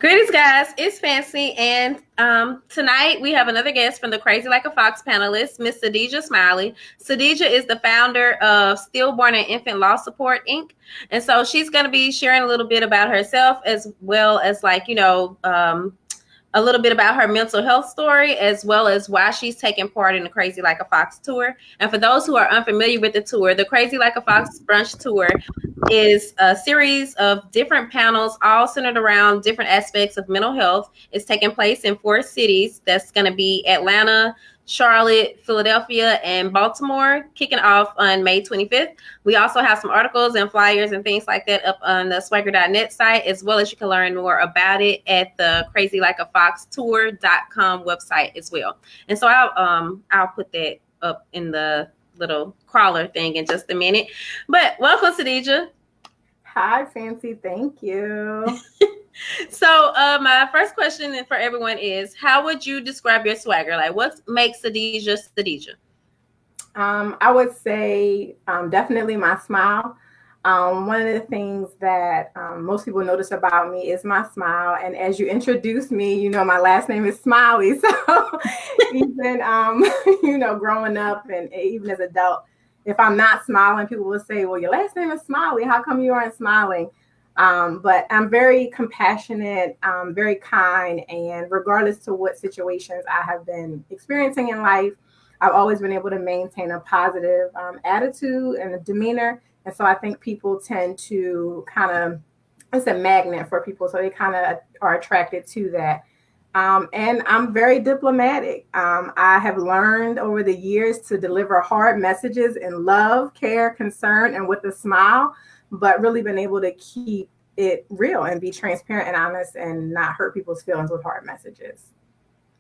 Greetings, guys. It's Fancy, and tonight we have another guest from the Crazy Like a Fox panelists, Miss Sadija Smiley. Sadija is the founder of Stillborn and Infant Loss Support, Inc., and so she's going to be sharing a little bit about herself as well as, a little bit about her mental health story, as well as why she's taking part in the Crazy Like a Fox tour. And for those who are unfamiliar with the tour, the Crazy Like a Fox Brunch tour is a series of different panels, all centered around different aspects of mental health. It's taking place in 4 cities. That's going to be Atlanta, Charlotte, Philadelphia, and Baltimore, kicking off on May 25th. We also have some articles and flyers and things like that up on the SwagHer.net site, as well as you can learn more about it at the crazylikeafoxtour.com website as well. And so I'll put that up in the little crawler thing in just a minute. But welcome, Sadija. Hi, Fancy. Thank you. So my first question for everyone is, how would you describe your swagger? Like, what makes Sadija Sadija? I would say definitely my smile. One of the things that most people notice about me is my smile. And as you introduced me, you know, my last name is Smiley. So even, growing up and even as an adult, if I'm not smiling, people will say, well, your last name is Smiley. How come you aren't smiling? But I'm very compassionate, very kind. And regardless to what situations I have been experiencing in life, I've always been able to maintain a positive attitude and a demeanor. And so I think people tend to it's a magnet for people. So they kind of are attracted to that. And I'm very diplomatic. I have learned over the years to deliver hard messages in love, care, concern, and with a smile, but really been able to keep it real and be transparent and honest and not hurt people's feelings with hard messages.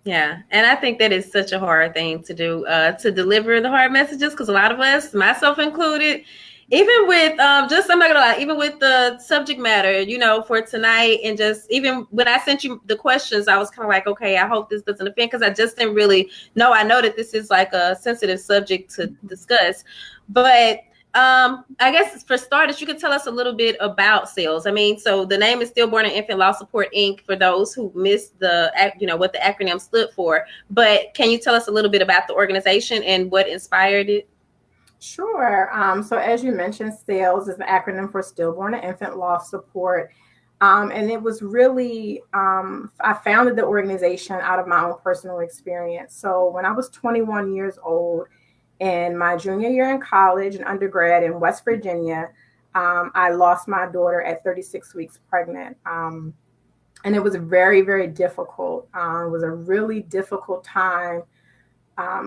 Yeah, and I think that is such a hard thing to do, to deliver the hard messages, because a lot of us, myself included, even with I'm not gonna lie, even with the subject matter, for tonight, and just even when I sent you the questions, I was kind of like, okay, I hope this doesn't offend, because I just didn't really know. I know that this is like a sensitive subject to discuss, but I guess for starters, you could tell us a little bit about SAILS. I mean, so the name is Stillborn and Infant Loss Support, Inc., for those who missed what the acronym stood for. But can you tell us a little bit about the organization and what inspired it? Sure. So as you mentioned, SAILS is an acronym for Stillborn and Infant Loss Support. And it was really, I founded the organization out of my own personal experience. So when I was 21 years old, in my junior year in college and undergrad in West Virginia, I lost my daughter at 36 weeks pregnant. And it was very, very difficult. It was a really difficult time.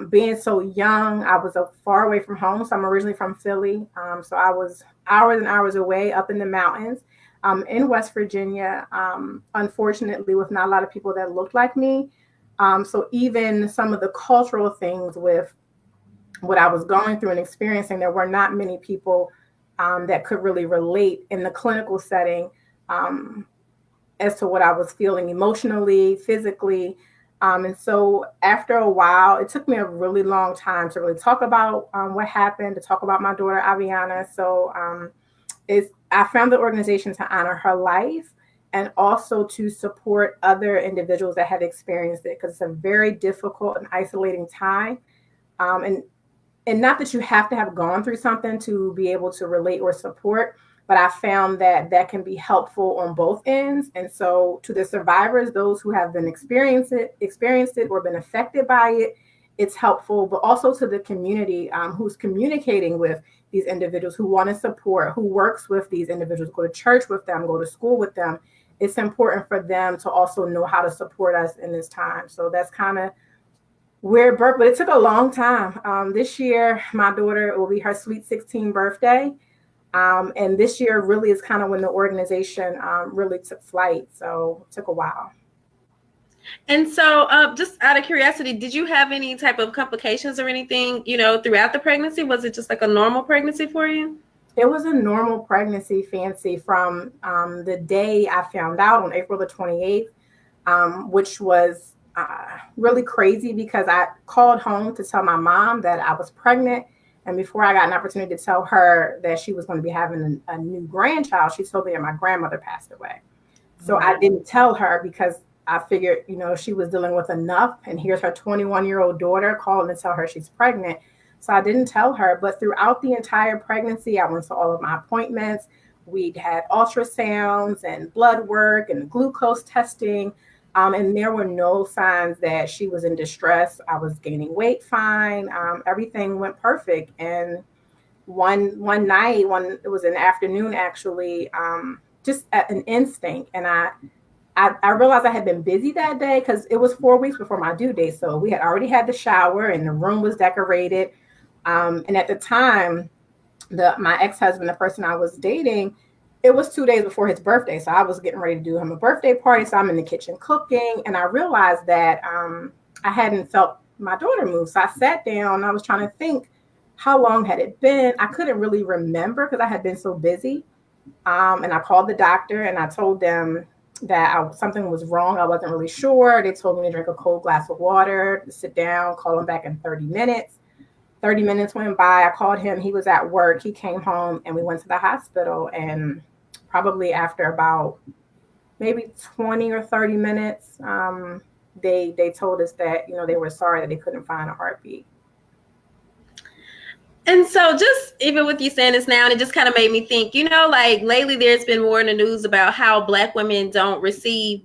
Being so young, I was far away from home. So I'm originally from Philly. So I was hours and hours away up in the mountains in West Virginia, unfortunately, with not a lot of people that looked like me. So even some of the cultural things with what I was going through and experiencing, there were not many people that could really relate in the clinical setting as to what I was feeling emotionally, physically. And so after a while, it took me a really long time to really talk about what happened, to talk about my daughter, Aviana. So I found the organization to honor her life and also to support other individuals that have experienced it, because it's a very difficult and isolating time. And not that you have to have gone through something to be able to relate or support, but I found that can be helpful on both ends. And so to the survivors, those who have been experienced it or been affected by it, it's helpful, but also to the community who's communicating with these individuals, who want to support, who works with these individuals, go to church with them, go to school with them. It's important for them to also know how to support us in this time. So that's kind of weird birth, but it took a long time. This year, my daughter will be her sweet 16th birthday. And this year really is kind of when the organization really took flight. So it took a while. And so just out of curiosity, did you have any type of complications or anything, throughout the pregnancy? Was it just like a normal pregnancy for you? It was a normal pregnancy, Fancy, from the day I found out on April the 28th, which was really crazy, because I called home to tell my mom that I was pregnant. And before I got an opportunity to tell her that she was going to be having a new grandchild, she told me that my grandmother passed away. So I didn't tell her because I figured, she was dealing with enough. And here's her 21-year-old daughter calling to tell her she's pregnant. So I didn't tell her. But throughout the entire pregnancy, I went to all of my appointments. We'd had ultrasounds and blood work and glucose testing. And there were no signs that she was in distress. I was gaining weight fine. Everything went perfect. And one night, when it was in the afternoon, actually, just at an instinct, and I realized I had been busy that day because it was 4 weeks before my due date. So we had already had the shower and the room was decorated. And at the time, my ex-husband, the person I was dating, it was 2 days before his birthday. So I was getting ready to do him a birthday party. So I'm in the kitchen cooking. And I realized that I hadn't felt my daughter move. So I sat down and I was trying to think, how long had it been? I couldn't really remember because I had been so busy. And I called the doctor and I told them that something was wrong. I wasn't really sure. They told me to drink a cold glass of water, sit down, call him back in 30 minutes. 30 minutes went by. I called him. He was at work. He came home and we went to the hospital. And probably after about maybe 20 or 30 minutes, they told us that, they were sorry that they couldn't find a heartbeat. And so just even with you saying this now, and it just kind of made me think, like lately there's been more in the news about how Black women don't receive,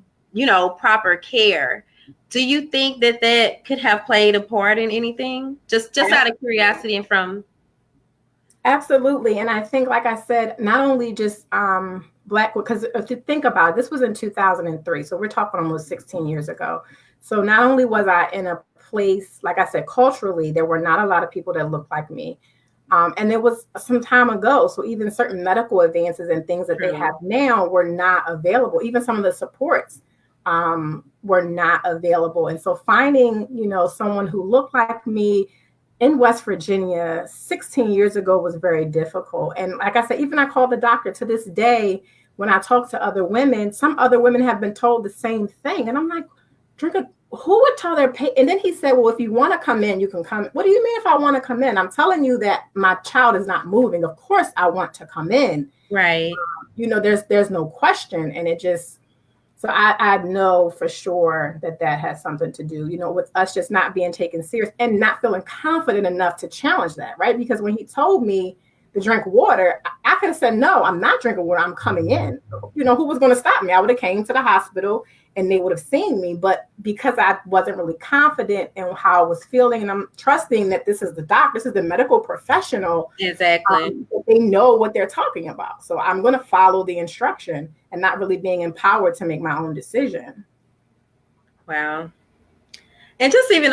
proper care. Do you think that could have played a part in anything? Just out of curiosity and from. Absolutely. And I think, like I said, not only just Black, because if you think about it, this was in 2003. So we're talking almost 16 years ago. So not only was I in a place, like I said, culturally, there were not a lot of people that looked like me. And it was some time ago. So even certain medical advances and things that they have now were not available. Even some of the supports were not available. And so finding, someone who looked like me in West Virginia 16 years ago was very difficult. And like I said, even I called the doctor to this day, when I talk to other women, some other women have been told the same thing. And I'm like, who would tell their patient? And then he said, well, if you want to come in, you can come. What do you mean if I want to come in? I'm telling you that my child is not moving. Of course I want to come in. Right. There's no question. And it just, so I know for sure that has something to do, with us just not being taken serious and not feeling confident enough to challenge that. Right. Because when he told me to drink water, I could have said, no, I'm not drinking water. I'm coming in. Who was going to stop me? I would have came to the hospital and they would have seen me. But because I wasn't really confident in how I was feeling, and I'm trusting that this is the doctor, this is the medical professional. Exactly. They know what they're talking about. So I'm going to follow the instruction and not really being empowered to make my own decision. Wow. And just even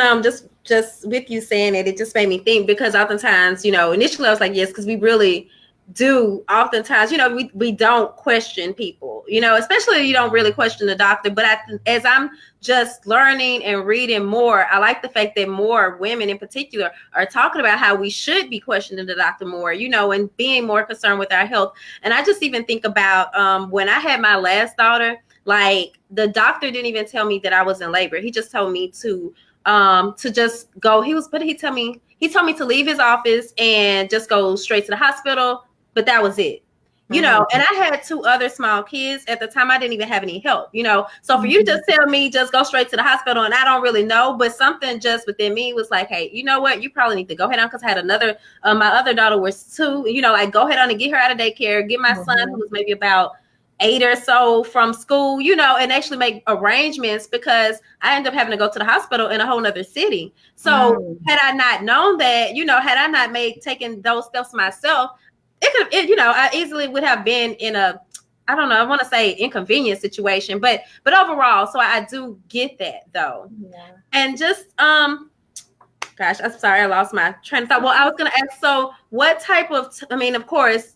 just with you saying it just made me think, because oftentimes, initially I was like, yes, because we really do oftentimes, we don't question people, especially if you don't really question the doctor. But as I'm just learning and reading more, I like the fact that more women in particular are talking about how we should be questioning the doctor more, and being more concerned with our health. And I just even think about when I had my last daughter, like the doctor didn't even tell me that I was in labor. He just told me to just go. He told me to leave his office and just go straight to the hospital. But that was it, and I had 2 other small kids at the time. I didn't even have any help, So for you to just tell me, just go straight to the hospital, and I don't really know, but something just within me was like, hey, you know what? You probably need to go ahead on, because I had another, my other daughter was 2, like go ahead on and get her out of daycare, get my son, who was maybe about 8 or so, from school, and actually make arrangements, because I ended up having to go to the hospital in a whole nother city. So had I not known that, had I not taken those steps myself, I easily would have been in a, I don't know, I want to say inconvenient situation, but overall, so I do get that though. Yeah. And just, gosh, I'm sorry, I lost my train of thought. Well, I was going to ask, so what type of, of course,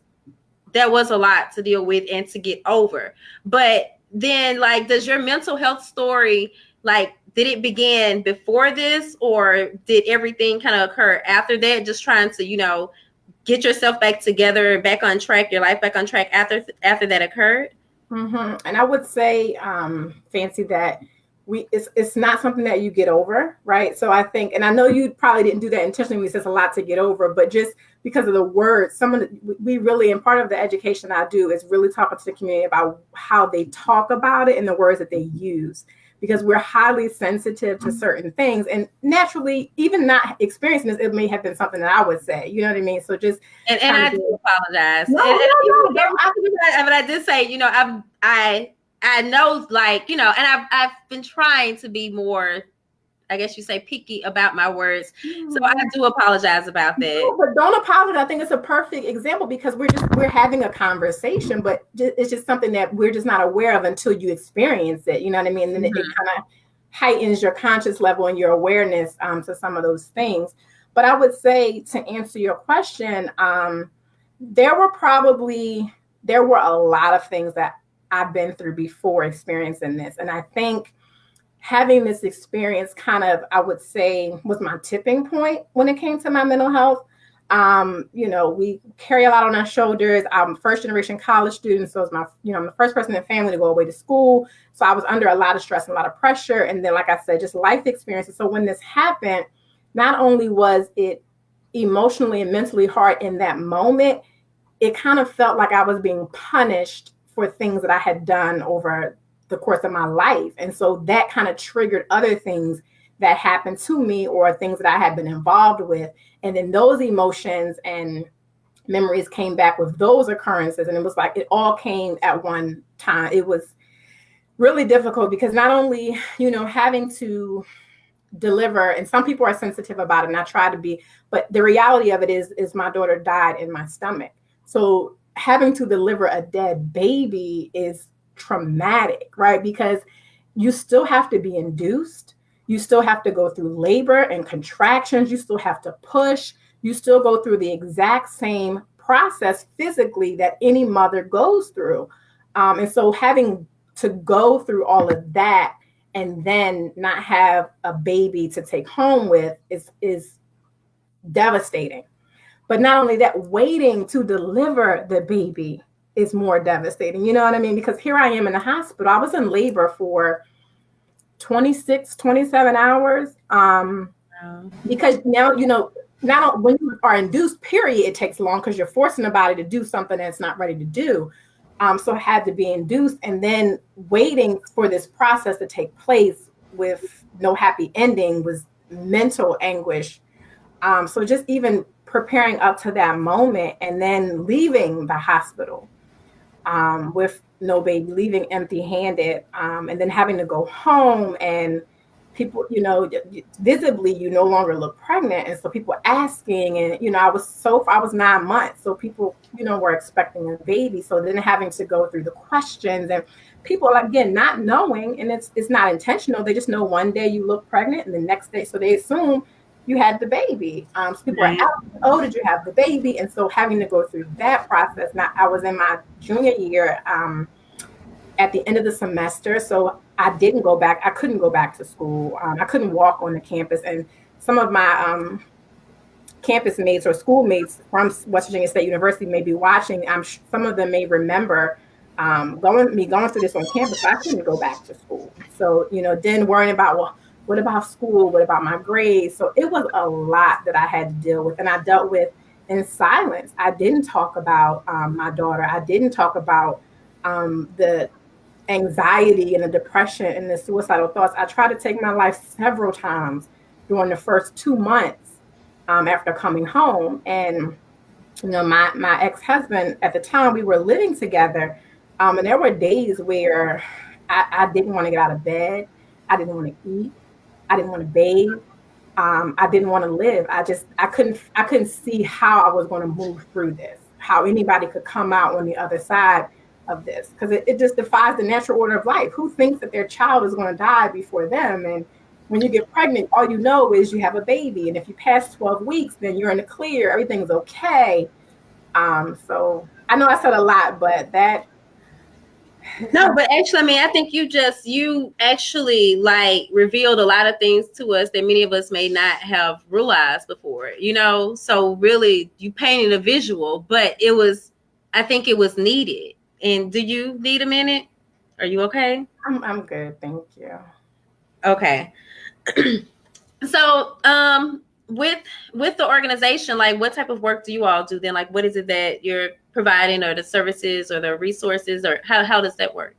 there was a lot to deal with and to get over, but then does your mental health story, did it begin before this, or did everything kind of occur after that? Just trying to, get yourself back together, back on track, your life back on track after that occurred? Mm-hmm. And I would say, Fancy, that it's not something that you get over, right? So I think, and I know you probably didn't do that intentionally, it's just a lot to get over, but just because of the words, we really, and part of the education I do is really talking to the community about how they talk about it and the words that they use, because we're highly sensitive to certain things, and naturally, even not experiencing this, it may have been something that I would say, you know what I mean? So just and I do apologize. No, but I did say, I know, like, and I've been trying to be more, I guess you say, picky about my words. So I do apologize about that. No, but don't apologize. I think it's a perfect example because we're having a conversation, but it's just something that we're just not aware of until you experience it. You know what I mean? And it kind of heightens your conscious level and your awareness to some of those things. But I would say, to answer your question, there were a lot of things that I've been through before experiencing this. And I think having this experience kind of, I would say, was my tipping point when it came to my mental health. We carry a lot on our shoulders. I'm first generation college student. So it's I'm the first person in the family to go away to school. So I was under a lot of stress and a lot of pressure. And then, like I said, just life experiences. So when this happened, not only was it emotionally and mentally hard in that moment, it kind of felt like I was being punished for things that I had done over the course of my life. And so that kind of triggered other things that happened to me or things that I had been involved with. And then those emotions and memories came back with those occurrences. And it was like it all came at one time. It was really difficult because not only, having to deliver, and some people are sensitive about it, and I try to be, but the reality of it is my daughter died in my stomach. So having to deliver a dead baby is traumatic, right? Because you still have to be induced. You still have to go through labor and contractions. You still have to push. You still go through the exact same process physically that any mother goes through. And so having to go through all of that and then not have a baby to take home with is devastating. But not only that, waiting to deliver the baby is more devastating. You know what I mean? Because here I am in the hospital. I was in labor for 26, 27 hours. Because now, not when you are induced, period, it takes long because you're forcing the body to do something that's not ready to do. So I had to be induced, and then waiting for this process to take place with no happy ending was mental anguish. So just even preparing up to that moment and then leaving the hospital with no baby, leaving empty-handed, and then having to go home, and people, visibly you no longer look pregnant, and so people asking, and I was 9 months, so people were expecting a baby, so then having to go through the questions, and people, again, not knowing, and it's not intentional, they just know one day you look pregnant and the next day, so they assume you had the baby. So people are asking, oh, did you have the baby? And so having to go through that process. Now, I was in my junior year at the end of the semester, so I didn't go back. I couldn't go back to school. I couldn't walk on the campus. And some of my campus mates or schoolmates from West Virginia State University may be watching. Some of them may remember going through this on campus. So I couldn't go back to school. So, then worrying about, well, what about school? What about my grades? So it was a lot that I had to deal with, and I dealt with in silence. I didn't talk about my daughter. I didn't talk about the anxiety and the depression and the suicidal thoughts. I tried to take my life several times during the first 2 months after coming home. And my ex-husband at the time, we were living together, and there were days where I didn't want to get out of bed. I didn't want to eat. I didn't want to bathe. I didn't want to live. I couldn't see how I was going to move through this, how anybody could come out on the other side of this, because it just defies the natural order of life. Who thinks that their child is going to die before them? And when you get pregnant, all you know is you have a baby. And if you pass 12 weeks, then you're in the clear. Everything's okay. So I know I said a lot, but that. No, but actually, I think you actually revealed a lot of things to us that many of us may not have realized before, so really you painted a visual, but I think it was needed. And do you need a minute? Are you okay? I'm good. Thank you. Okay. So, with the organization, like, what type of work do you all do then? Like, what is it that you're providing, or the services, or the resources, or how does that work?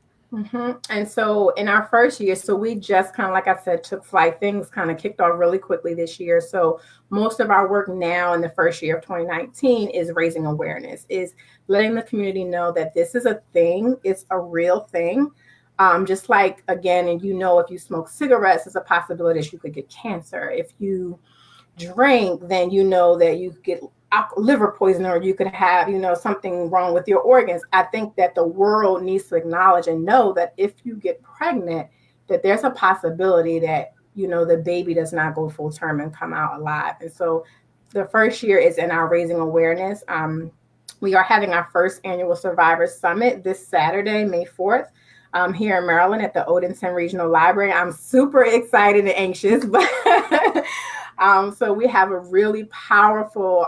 And so in our first year, so we just kind of, like I said, took flight. Things kind of kicked off really quickly this year. So most of our work now in the first year of 2019 is raising awareness, is letting the community know that this is a thing. It's a real thing. Just like, again, and if you smoke cigarettes, it's a possibility that you could get cancer. If you drink, then you know that you get liver poison, or you could have, something wrong with your organs. I think that the world needs to acknowledge and know that if you get pregnant, that there's a possibility that, the baby does not go full term and come out alive. And so the first year is in our raising awareness. We are having our first annual Survivors Summit this Saturday, May 4th. Here in Maryland at the Odenton Regional Library. I'm super excited and anxious, but so we have a really powerful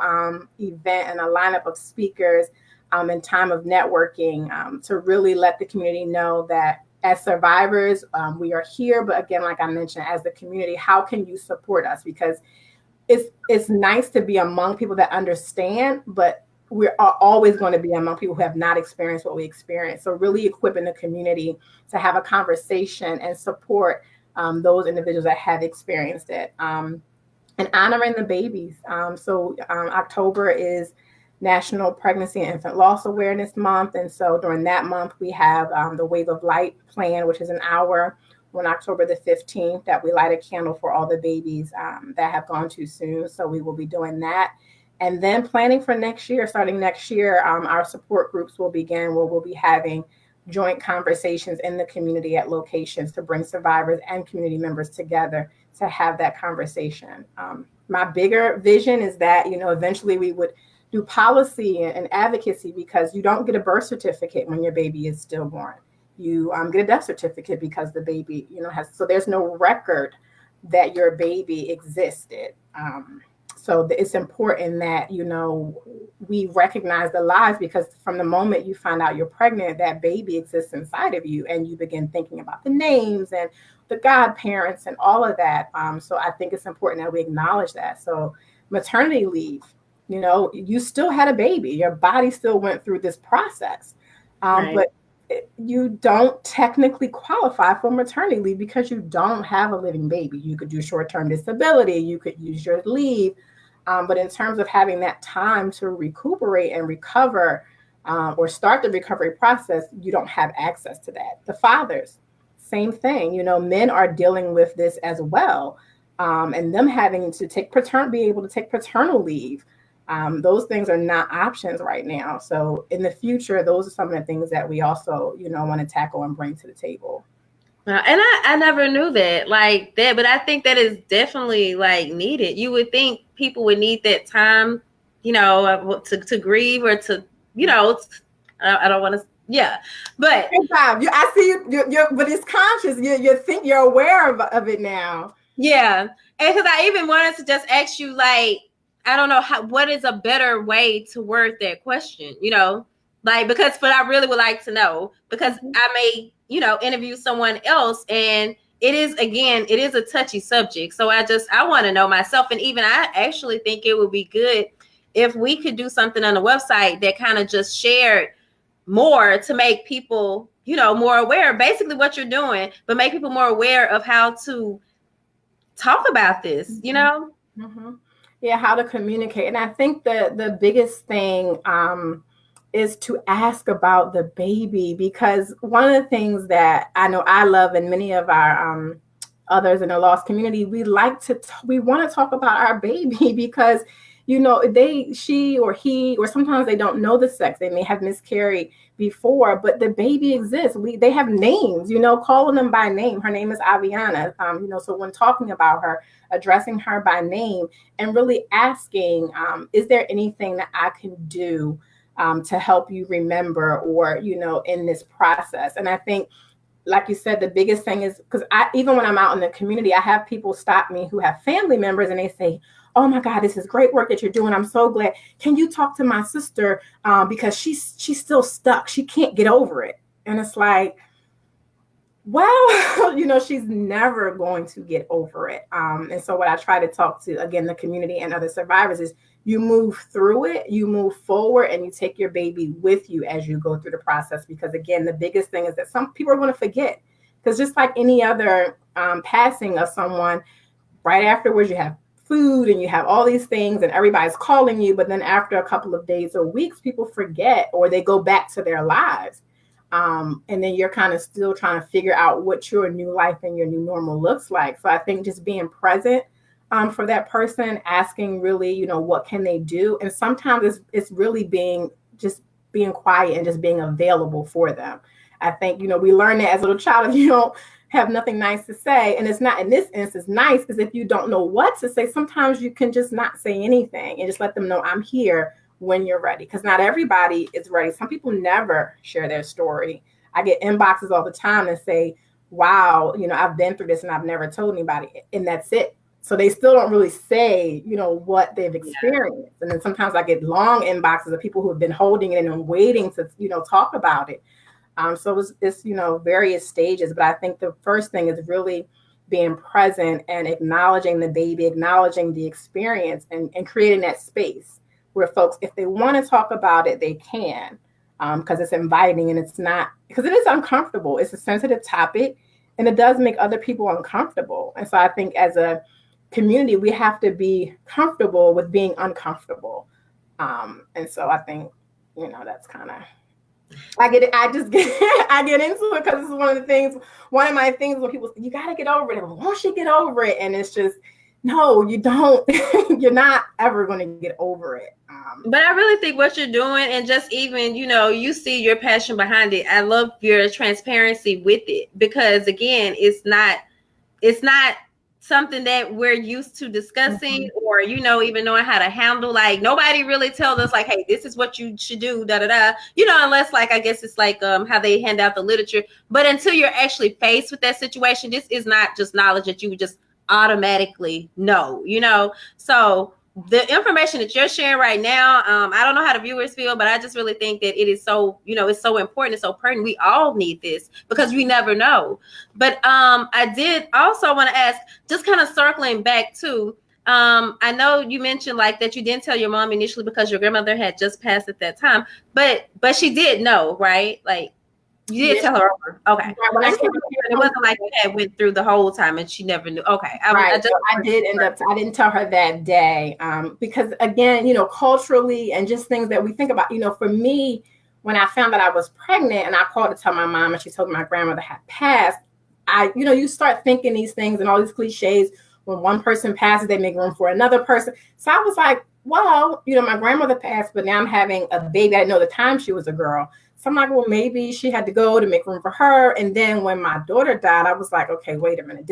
event and a lineup of speakers and time of networking to really let the community know that as survivors, we are here. But again, like I mentioned, as the community, how can you support us? Because it's nice to be among people that understand, but we are always going to be among people who have not experienced what we experienced. So really equipping the community to have a conversation and support those individuals that have experienced it. And honoring the babies. October is National Pregnancy and Infant Loss Awareness Month. And so during that month, we have the Wave of Light plan, which is an hour on October the 15th that we light a candle for all the babies that have gone too soon. So we will be doing that. And then planning for next year, starting next year, our support groups will begin, where we'll be having joint conversations in the community at locations to bring survivors and community members together to have that conversation. My bigger vision is that, eventually we would do policy and advocacy, because you don't get a birth certificate when your baby is stillborn. You get a death certificate because the baby, so there's no record that your baby existed. So it's important that, we recognize the lives, because from the moment you find out you're pregnant, that baby exists inside of you, and you begin thinking about the names and the godparents and all of that. So I think it's important that we acknowledge that. So maternity leave, you still had a baby, your body still went through this process, Right. but you don't technically qualify for maternity leave because you don't have a living baby. You could do short-term disability, you could use your leave. But in terms of having that time to recuperate and recover or start the recovery process, you don't have access to that. The fathers, same thing. Men are dealing with this as well, and them having to be able to take paternal leave. Those things are not options right now. So in the future, those are some of the things that we also, want to tackle and bring to the table. And I never knew that like that, but I think that is definitely like needed. You would think people would need that time, to grieve, or to, I don't want to, yeah, but I see you, but it's conscious. You think you're aware of it now. Yeah, and because I even wanted to just ask you, like, I don't know what is a better way to word that question, because what I really would like to know, because I may, interview someone else, and it is a touchy subject. So I want to know myself. And even I actually think it would be good if we could do something on the website that kind of just shared more to make people, more aware, basically what you're doing, but make people more aware of how to talk about this, Mm-hmm. Yeah, how to communicate. And I think the biggest thing is to ask about the baby, because one of the things that I know I love, and many of our others in the lost community, we want to talk about our baby, because she or he, or sometimes they don't know the sex, they may have miscarried before, but the baby exists. They have names, calling them by name. Her name is Aviana. So when talking about her, addressing her by name, and really asking, is there anything that I can do to help you remember, or, in this process? And I think, like you said, the biggest thing is, because even when I'm out in the community, I have people stop me who have family members, and they say, oh my God, this is great work that you're doing. I'm so glad. Can you talk to my sister? Because she's still stuck. She can't get over it. And it's like, Well, she's never going to get over it. And so what I try to talk to, again, the community and other survivors is you move through it, you move forward, and you take your baby with you as you go through the process. Because again, the biggest thing is that some people are going to forget. Because just like any other passing of someone, right afterwards, you have food and you have all these things and everybody's calling you. But then after a couple of days or weeks, people forget or they go back to their lives. And then you're kind of still trying to figure out what your new life and your new normal looks like. So I think just being present for that person, asking really, what can they do? And sometimes it's really being quiet and just being available for them. I think, we learn that as a little child, if you don't have nothing nice to say, and it's not in this instance nice, because if you don't know what to say, sometimes you can just not say anything and just let them know I'm here when you're ready, because not everybody is ready. Some people never share their story. I get inboxes all the time and say, wow, I've been through this and I've never told anybody, and that's it. So they still don't really say, what they've experienced. And then sometimes I get long inboxes of people who have been holding it and waiting to, talk about it. So it's various stages, but I think the first thing is really being present and acknowledging the baby, acknowledging the experience, and creating that space where folks, if they want to talk about it, they can, because it's inviting and it's not, because it is uncomfortable. It's a sensitive topic and it does make other people uncomfortable. And so I think as a community, we have to be comfortable with being uncomfortable. And so I think, that's kind of, I get it. I get into it because it's one of my things when people say, you got to get over it. Won't you get over it? And it's just, no, you don't. You're not ever going to get over it. But I really think what you're doing, and just even, you see your passion behind it. I love your transparency with it, because again, it's not something that we're used to discussing, or, even knowing how to handle. Like, nobody really tells us like, hey, this is what you should do, unless like, I guess it's like how they hand out the literature. But until you're actually faced with that situation, this is not just knowledge that you would just automatically know, so the information that you're sharing right now, I don't know how the viewers feel, but I just really think that it is so, it's so important, it's so pertinent. We all need this because we never know. But I did also want to ask, just kind of circling back to, I know you mentioned like that you didn't tell your mom initially because your grandmother had just passed at that time, but she did know, right? Like, you did tell her over. Okay. Right, it wasn't like you had went through the whole time and she never knew. Okay. I didn't tell her that day. Because again, culturally and just things that we think about, for me, when I found that I was pregnant and I called to tell my mom and she told me my grandmother had passed, you start thinking these things and all these cliches. When one person passes, they make room for another person. So I was like, well, my grandmother passed, but now I'm having a baby. I didn't know the time she was a girl. So I'm like, well, maybe she had to go to make room for her. And then when my daughter died, I was like, okay, wait a minute.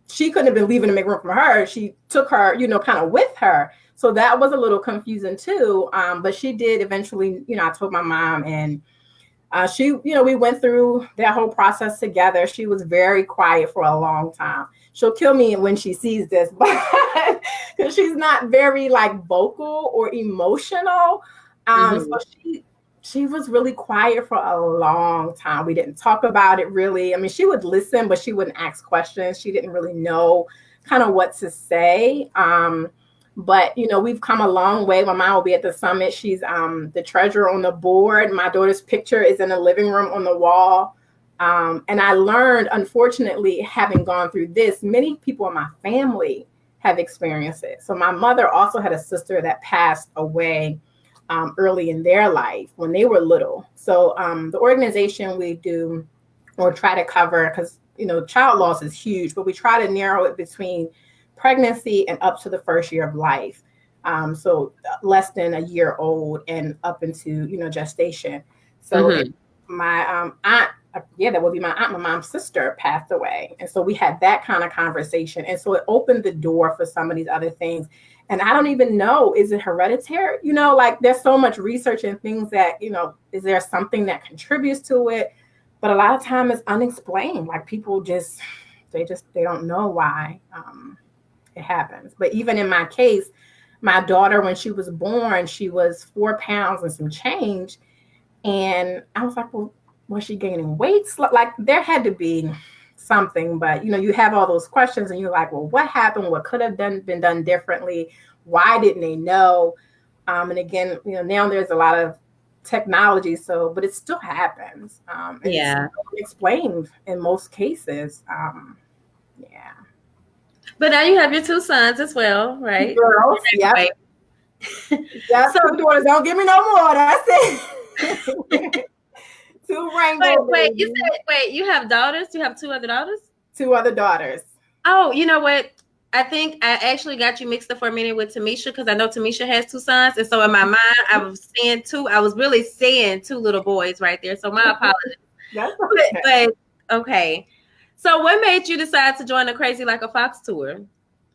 She couldn't have been leaving to make room for her. She took her, kind of with her. So that was a little confusing too. But she did eventually, I told my mom, and she, we went through that whole process together. She was very quiet for a long time. She'll kill me when she sees this, but because she's not very like vocal or emotional. So she was really quiet for a long time. We didn't talk about it really. I mean, she would listen, but she wouldn't ask questions. She didn't really know kind of what to say. But, we've come a long way. My mom will be at the summit. She's the treasurer on the board. My daughter's picture is in the living room on the wall. And I learned, unfortunately, having gone through this, many people in my family have experienced it. So my mother also had a sister that passed away early in their life when they were little. So the organization we do or try to cover, because, child loss is huge, but we try to narrow it between pregnancy and up to the first year of life. So less than a year old and up into, gestation. So my aunt, that would be my aunt, my mom's sister passed away. And so we had that kind of conversation. And so it opened the door for some of these other things. And I don't even know, is it hereditary? Like there's so much research and things that, is there something that contributes to it? But a lot of time it's unexplained. Like people they don't know why it happens. But even in my case, my daughter, when she was born, she was 4 pounds and some change. And I was like, well, was she gaining weight? Like there had to be something, but you have all those questions and you're like, well, what happened? What could have been done differently? Why didn't they know? And again, now there's a lot of technology, but it still happens. And it's explained in most cases. Yeah. But now you have your 2 sons as well, right? Girls, yep. Yeah, so 2 daughters, don't give me no more. That's it. 2 rainbow Wait, you have daughters? You have 2 other daughters? 2 other daughters. Oh, you know what? I think I actually got you mixed up for a minute with Tamisha, because I know Tamisha has 2 sons. And so in my mind, I was saying 2. I was really saying 2 little boys right there. So my apologies. That's okay. But okay. So what made you decide to join the Crazy Like a Fox tour?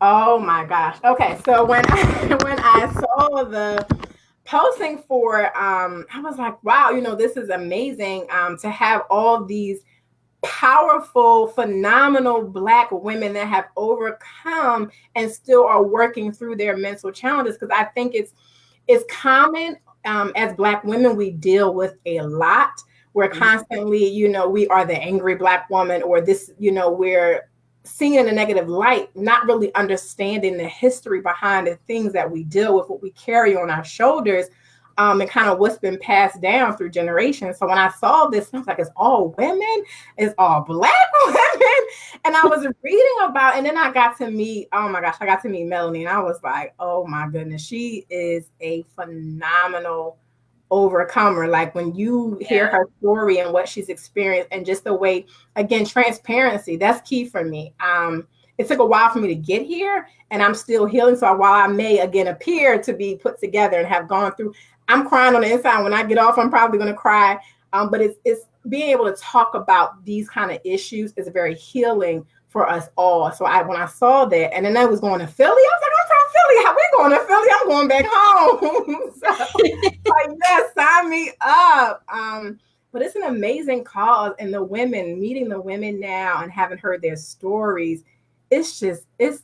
Oh my gosh. Okay. So when I saw the posting for I was like, wow, this is amazing to have all these powerful, phenomenal Black women that have overcome and still are working through their mental challenges. Because I think it's common as Black women, we deal with a lot. We're constantly, we are the angry Black woman, or this, we're seen in a negative light, not really understanding the history behind the things that we deal with, what we carry on our shoulders. And kind of what's been passed down through generations. So when I saw this, I was like, it's all women, it's all Black women. And I was reading about, and then I got to meet, oh my gosh, I got to meet Melanie, and I was like, oh my goodness, she is a phenomenal overcomer. Like when you hear her story and what she's experienced, and just the way, again, transparency, that's key for me. It took a while for me to get here, and I'm still healing. So while I may again appear to be put together and have gone through, I'm crying on the inside. When I get off, I'm probably going to cry. But it's being able to talk about these kind of issues is very healing for us all. So when I saw that, and then I was going to Philly, I was like, I'm from Philly. How we going to Philly? I'm going back home. So like, yes, sign me up. But it's an amazing cause, and the women, meeting the women now and having heard their stories, it's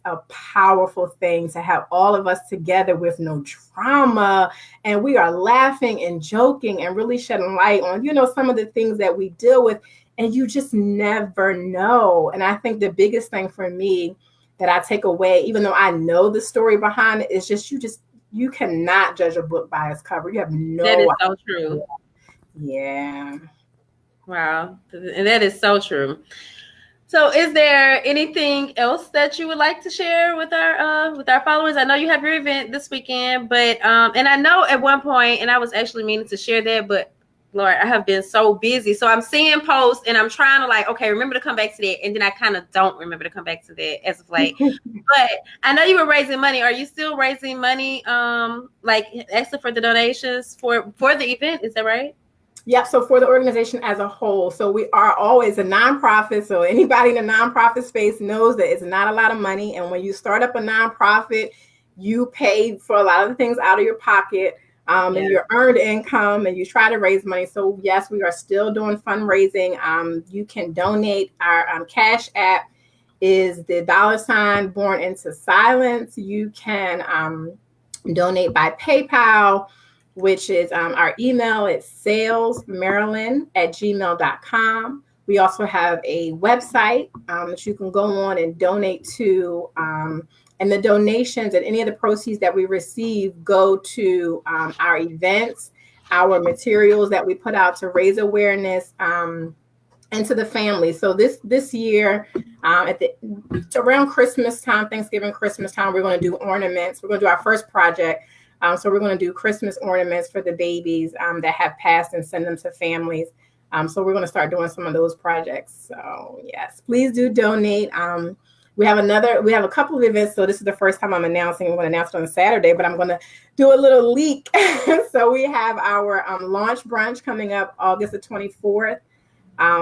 a powerful thing to have all of us together with no trauma, and we are laughing and joking and really shedding light on, some of the things that we deal with, and you just never know. And I think the biggest thing for me that I take away, even though I know the story behind it, is just you cannot judge a book by its cover. You have no idea. That is so true. Yeah. Wow. And that is so true. So is there anything else that you would like to share with our followers? I know you have your event this weekend, but and I know at one point, and I was actually meaning to share that, but Lord, I have been so busy. So I'm seeing posts and I'm trying to okay, remember to come back to that. And then I kind of don't remember to come back to that as of late. But I know you were raising money. Are you still raising money, asking for the donations for the event? Is that right? Yeah, so for the organization as a whole, so we are always a nonprofit. So anybody in the nonprofit space knows that it's not a lot of money. And when you start up a nonprofit, you pay for a lot of the things out of your pocket, and your earned income, and you try to raise money. So yes, we are still doing fundraising. You can donate. Our Cash App is the $ Born Into Silence. You can donate by PayPal, which is our email. It's sailsmaryland@gmail.com. We also have a website that you can go on and donate to. And the donations and any of the proceeds that we receive go to our events, our materials that we put out to raise awareness, and to the family. So this year, around Christmas time, Thanksgiving, Christmas time, we're going to do ornaments. We're going to do our first project. So we're going to do Christmas ornaments for the babies that have passed and send them to families. So we're going to start doing some of those projects. So yes, please do donate. We have a couple of events. So this is the first time I'm announcing. I'm going to announce it on Saturday, but I'm going to do a little leak. So we have our launch brunch coming up August the 24th.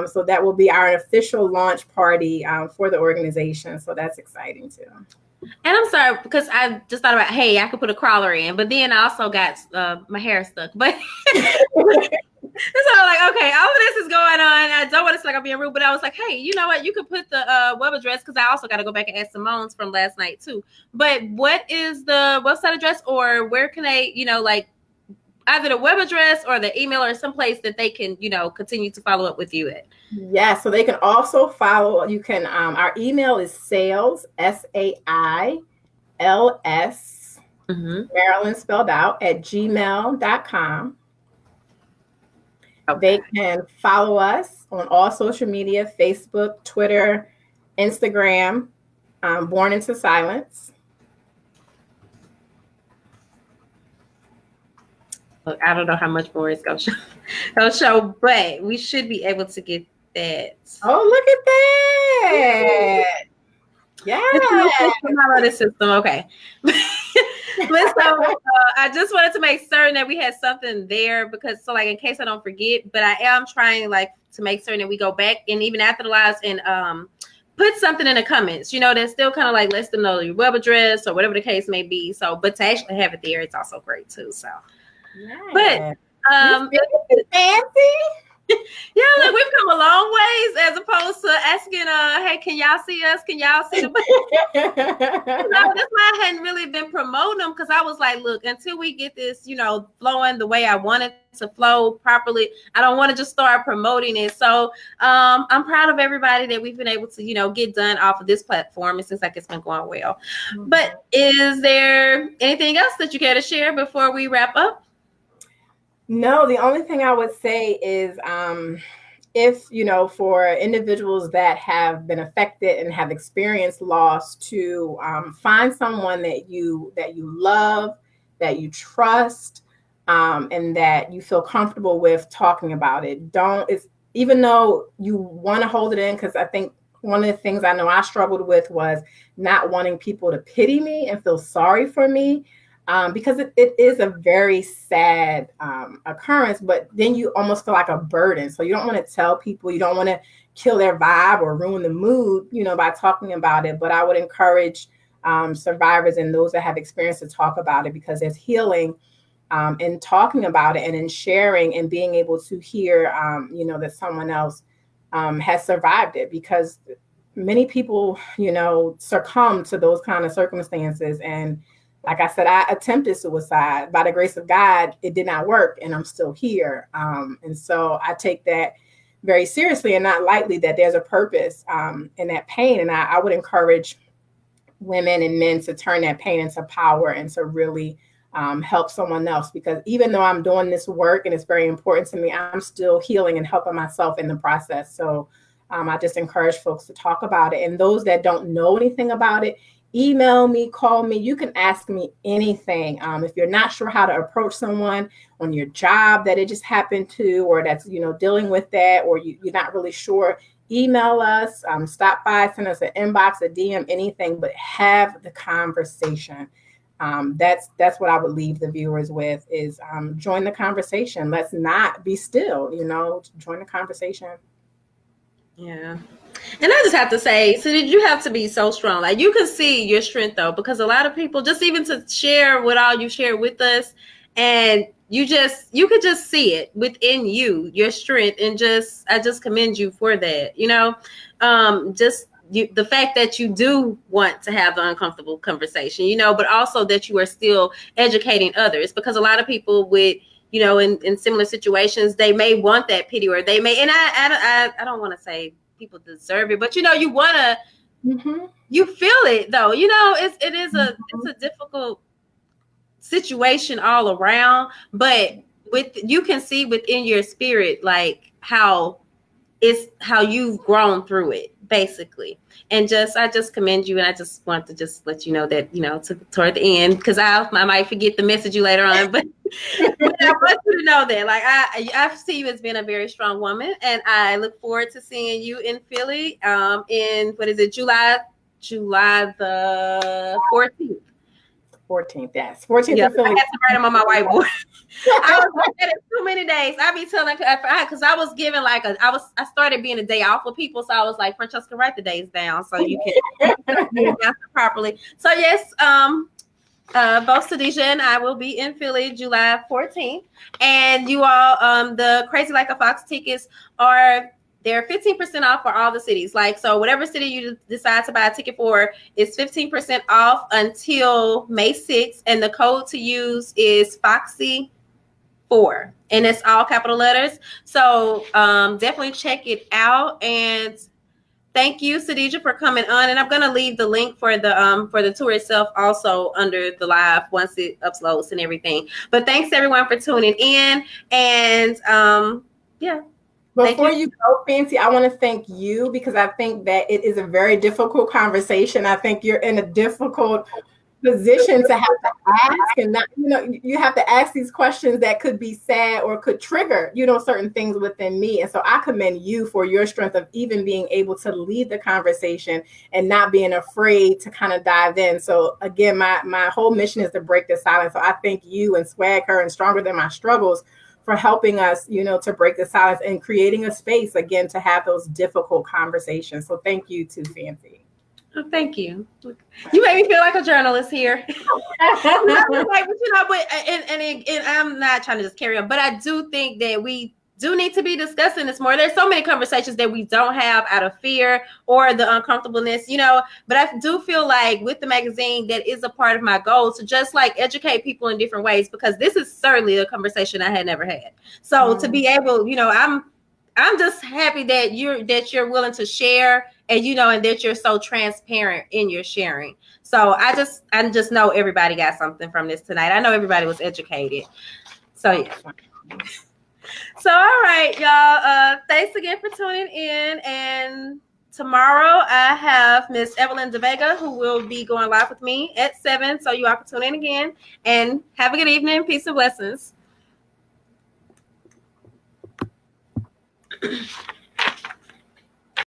So that will be our official launch party for the organization. So that's exciting too. And I'm sorry, because I just thought about, hey, I could put a crawler in, but then I also got my hair stuck. But so I'm like, okay, all of this is going on. I don't want to sound like I'm being rude, but I was like, hey, you know what? You could put the web address, because I also got to go back and ask Simone's from last night too. But what is the website address, or where can they, either the web address or the email or someplace that they can, continue to follow up with you at? Yeah, so they can also follow. You can. Our email is SAILS SAILS Maryland spelled out at gmail.com. Okay. They can follow us on all social media: Facebook, Twitter, Instagram. Born into Silence. Look, I don't know how much more it's gonna show, but we should be able to get that. Oh, look at that! Yeah. This system, okay. But so I just wanted to make certain that we had something there because, so like in case I don't forget, but I am trying like to make certain that we go back and even after the lives and put something in the comments, that's still kind of like lets them know your web address or whatever the case may be. So, but to actually have it there, it's also great too. So, yeah. But fancy. Yeah, look, we've come a long ways as opposed to asking, hey, can y'all see us? Can y'all see the that's why I hadn't really been promoting them because I was like, look, until we get this, flowing the way I want it to flow properly, I don't want to just start promoting it. So I'm proud of everybody that we've been able to, get done off of this platform. It seems like it's been going well. Mm-hmm. But is there anything else that you care to share before we wrap up? No, the only thing I would say is if, for individuals that have been affected and have experienced loss, to find someone that you love, that you trust, and that you feel comfortable with talking about it. Even though you want to hold it in, because I think one of the things I know I struggled with was not wanting people to pity me and feel sorry for me. Because it is a very sad occurrence, but then you almost feel like a burden. So you don't want to tell people, you don't want to kill their vibe or ruin the mood, by talking about it. But I would encourage survivors and those that have experience to talk about it, because there's healing in talking about it and in sharing and being able to hear, that someone else has survived it, because many people, succumb to those kind of circumstances. And like I said, I attempted suicide. By the grace of God, it did not work, and I'm still here. And so I take that very seriously and not lightly, that there's a purpose in that pain. And I would encourage women and men to turn that pain into power and to really help someone else. Because even though I'm doing this work and it's very important to me, I'm still healing and helping myself in the process. So I just encourage folks to talk about it. And those that don't know anything about it, email me, call me. You can ask me anything. If you're not sure how to approach someone on your job that it just happened to, or that's, dealing with that, or you're not really sure, email us, stop by, send us an inbox, a DM, anything, but have the conversation. That's what I would leave the viewers with is join the conversation. Let's not be still, join the conversation. Yeah. And I just have to say, so you have to be so strong. Like, you can see your strength though, because a lot of people, just even to share what all you share with us, and you could just see it within you, your strength, and I just commend you for that. The fact that you do want to have the uncomfortable conversation, but also that you are still educating others, because a lot of people with, in similar situations, they may want that pity, or they may, and I don't want to say people deserve it, but you want to, you feel it though, it's a difficult situation all around, but you can see within your spirit, like how you've grown through it, basically. And I just commend you, and I just want to just let you know that, toward the end, because I might forget to message you later on, but I want you to know that, like, I see you as being a very strong woman, and I look forward to seeing you in Philly in, what is it, July the 14th. 14th, yes. 14th. Yeah, I had to write them on my whiteboard. I was like that in too many days. I be telling, because I was given I started being a day off with people, so I was like, Francesca, write the days down so you can answer properly. So yes, both Sadija and I will be in Philly July 14th, and you all, the Crazy Like a Fox tickets they're 15% off for all the cities. Like, so whatever city you decide to buy a ticket for is 15% off until May 6th. And the code to use is Foxy 4, and it's all capital letters. So definitely check it out. And thank you, Sadija, for coming on. And I'm gonna leave the link for the tour itself also under the live once it uploads and everything. But thanks everyone for tuning in. And yeah. Before you go, Fancy, I want to thank you because I think that it is a very difficult conversation. I think you're in a difficult position to have to ask, and not, you have to ask these questions that could be sad or could trigger, certain things within me. And so I commend you for your strength of even being able to lead the conversation and not being afraid to kind of dive in. So again, my whole mission is to break the silence. So I thank you and SwagHer and Stronger Than My Struggles for helping us, to break the silence and creating a space again to have those difficult conversations. So thank you to Fancy. Oh, thank you. You made me feel like a journalist and I'm not trying to just carry on, but I do think that we do need to be discussing this more. There's so many conversations that we don't have out of fear or the uncomfortableness, but I do feel like with the magazine, that is a part of my goal to just like educate people in different ways, because this is certainly a conversation I had never had. So to be able, I'm just happy that you're willing to share, and and that you're so transparent in your sharing. So I just know everybody got something from this tonight. I know everybody was educated. So yeah. So all right, y'all. Thanks again for tuning in. And tomorrow I have Miss Evelyn DeVega, who will be going live with me at 7. So you all can tune in again. And have a good evening. Peace and blessings.